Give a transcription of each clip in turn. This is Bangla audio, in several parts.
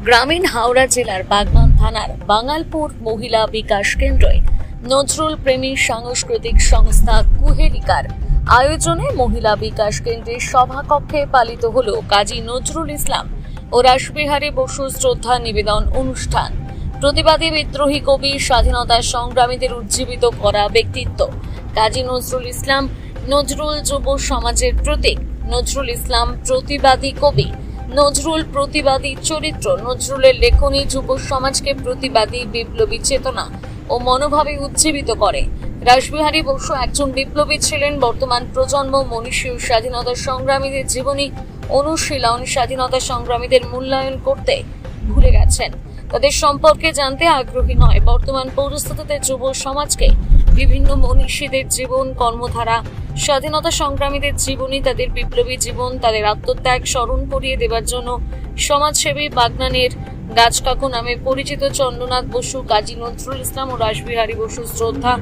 গ্রামীণ হাওড়া জেলার বাগনান থানার বাঙালপুর মহিলা বিকাশ কেন্দ্রে নজরুল প্রেমী সাংস্কৃতিক সংস্থা কুহেলিকার আয়োজনে মহিলা বিকাশ কেন্দ্রের সভাকক্ষে পালিত হল কাজী নজরুল ইসলাম ও রাসবিহারী বসুর শ্রদ্ধা নিবেদন অনুষ্ঠান। প্রতিবাদী বিদ্রোহী কবি, স্বাধীনতা সংগ্রামীদের উজ্জীবিত করা ব্যক্তিত্ব কাজী নজরুল ইসলাম। নজরুল যুব সমাজের প্রতীক। নজরুল ইসলাম প্রতিবাদী কবি। নজরুল প্রতিবাদী চরিত্র। নজরুলের লেখনী যুব সমাজকে প্রতিবাদী, বিপ্লবী চেতনা ও মনোভাবে উজ্জীবিত করে। রাসবিহারী বসু একজন বিপ্লবী ছিলেন। বর্তমান প্রজন্ম মনীষী স্বাধীনতা সংগ্রামীদের জীবনী অনুশীলন, স্বাধীনতা সংগ্রামীদের মূল্যায়ন করতে ভুলে গেছেন, তাদের সম্পর্কে জানতে আগ্রহী নয়। বর্তমান পরিস্থিতিতে যুব সমাজকে বিভিন্ন মনীষীদের জীবন, কর্মধারা, স্বাধীনতা সংগ্রামীদের জীবনী, তাদের বিপ্লবী জীবন, তাদের আত্মত্যাগ স্মরণ করিয়ে দেবার জন্য সমাজসেবী বাগনানের গাছকাকু নামে পরিচিত চন্দ্রনাথ বসু কাজী নজরুল ইসলাম ও রাসবিহারী বসু শ্রদ্ধা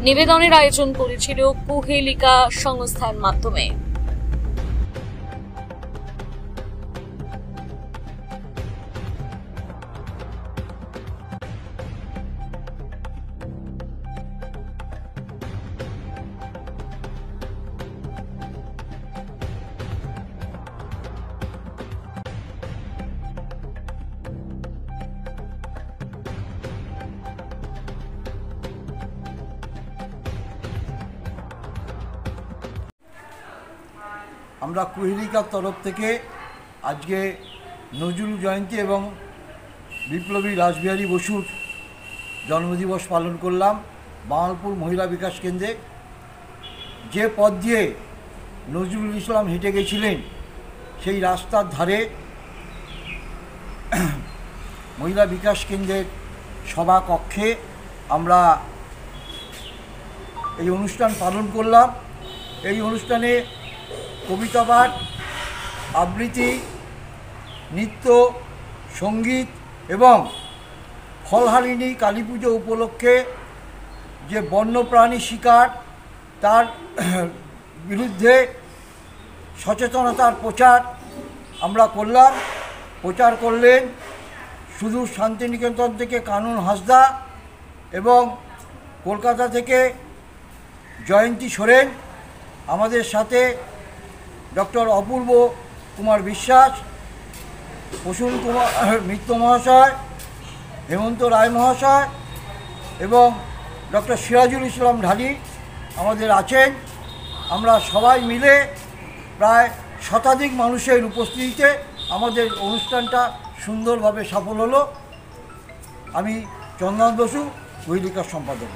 নিবেদনের আয়োজন করেছিল কুহেলিকা সংস্থার মাধ্যমে। আমরা কুহেলিকার তরফ থেকে আজকে নজরুল জয়ন্তী এবং বিপ্লবী রাসবিহারী বসুর জন্মদিবস পালন করলাম বাঙালপুর মহিলা বিকাশ কেন্দ্রে। যে পথ দিয়ে নজরুল ইসলাম হেঁটে গেছিলেন সেই রাস্তার ধারে মহিলা বিকাশ কেন্দ্রের সভাকক্ষে আমরা এই অনুষ্ঠান পালন করলাম। এই অনুষ্ঠানে কবিতা পাঠ, আবৃত্তি, নৃত্য, সঙ্গীত এবং ফলহারিণী কালী পুজো উপলক্ষে যে বন্যপ্রাণী শিকার তার বিরুদ্ধে সচেতনতার প্রচার আমরা করলাম। প্রচার করলেন শুধু শান্তিনিকেতন থেকে কানন হাসদা এবং কলকাতা থেকে জয়ন্তী সোরেন, আমাদের সাথে ডক্টর অপূর্ব কুমার বিশ্বাস, প্রসূন কুমার মিত্র মহাশয়, হেমন্ত রায় মহাশয় এবং ডক্টর সিরাজুল ইসলাম ঢালি আমাদের আছেন। আমরা সবাই মিলে প্রায় শতাধিক মানুষের উপস্থিতিতে আমাদের অনুষ্ঠানটা সুন্দরভাবে সফল হলো। আমি চন্দ্রনাথ বসু কুহেলিকার সম্পাদক।